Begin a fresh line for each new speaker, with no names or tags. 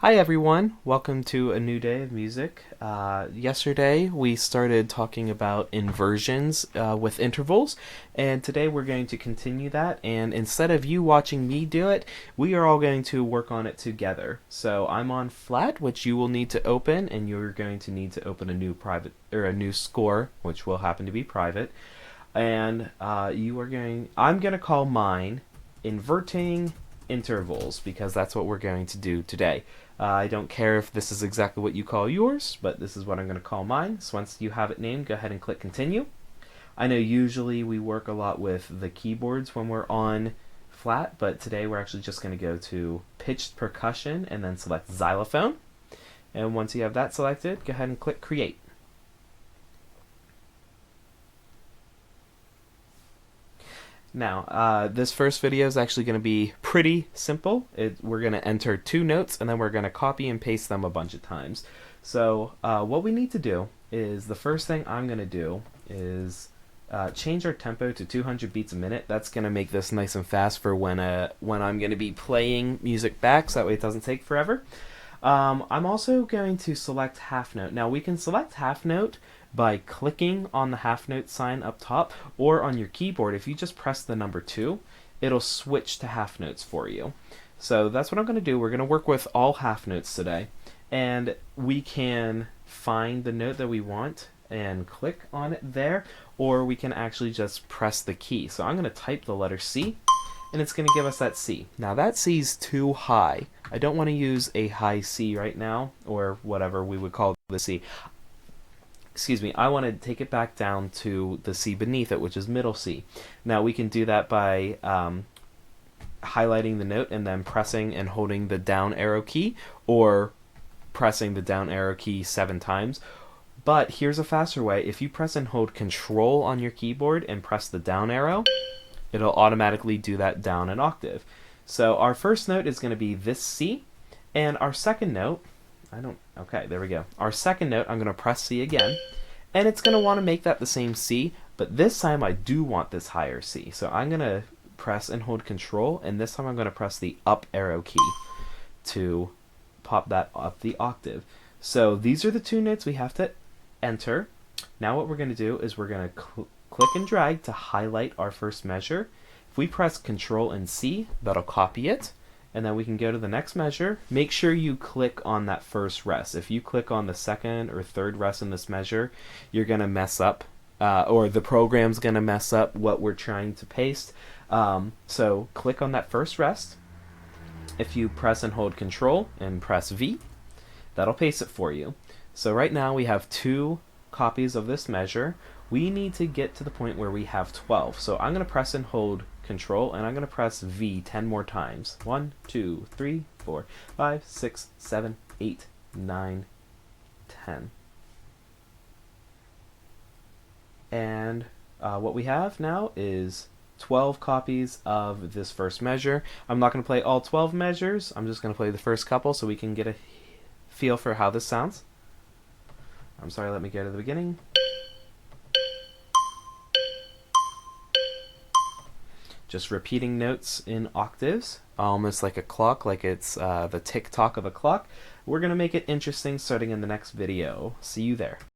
Hi everyone, welcome to a new day of music. Yesterday we started talking about inversions with intervals, and today we're going to continue that. And instead of you watching me do it, we are all going to work on it together. So I'm on flat, which you will need to open, and you're going to need to open a new private or a new score, which will happen to be private. And I'm going to call mine inverting intervals because that's what we're going to do today. I don't care if this is exactly what you call yours, but this is what I'm going to call mine. So once you have it named, go ahead and click continue. I know usually we work a lot with the keyboards when we're on flat, but today we're actually just going to go to pitched percussion and then select xylophone. And once you have that selected, go ahead and click create. Now, this first video is actually going to be pretty simple. We're going to enter two notes and then we're going to copy and paste them a bunch of times. So what we need to do is, the first thing I'm going to do is change our tempo to 200 beats a minute. That's going to make this nice and fast for when I'm going to be playing music back, so that way it doesn't take forever. I'm also going to select half note. Now we can select half note by clicking on the half note sign up top, or on your keyboard, if you just press the number 2, it'll switch to half notes for you. So that's what I'm going to do. We're going to work with all half notes today, and we can find the note that we want and click on it there, or we can actually just press the key. So I'm going to type the letter C, and it's going to give us that C. Now that C is too high. I don't want to use a high C right now, or whatever we would call the C. Excuse me, I want to take it back down to the C beneath it, which is middle C. Now we can do that by highlighting the note and then pressing and holding the down arrow key, or pressing the down arrow key 7 times. But here's a faster way. If you press and hold Control on your keyboard and press the down arrow, it'll automatically do that down an octave. So our first note is going to be this C, and our second note, okay, there we go. Our second note, I'm going to press C again, and it's going to want to make that the same C, but this time I do want this higher C. So I'm going to press and hold Control, and this time I'm going to press the up arrow key to pop that up the octave. So these are the two notes we have to enter. Now what we're going to do is we're going to click and drag to highlight our first measure. If we press Control and C, that'll copy it. And then we can go to the next measure. Make sure you click on that first rest. If you click on the second or third rest in this measure, you're going to mess up, or the program's going to mess up what we're trying to paste. So click on that first rest. If you press and hold Control and press V, that'll paste it for you. So right now we have 2 copies of this measure. We need to get to the point where we have 12. So I'm going to press and hold Control, and I'm going to press V 10 more times. 1, 2, 3, 4, 5, 6, 7, 8, 9, 10. And what we have now is 12 copies of this first measure. I'm not going to play all 12 measures. I'm just going to play the first couple so we can get a feel for how this sounds. I'm sorry, let me go to the beginning. Just repeating notes in octaves, almost like a clock, like it's the tick-tock of a clock. We're going to make it interesting starting in the next video. See you there.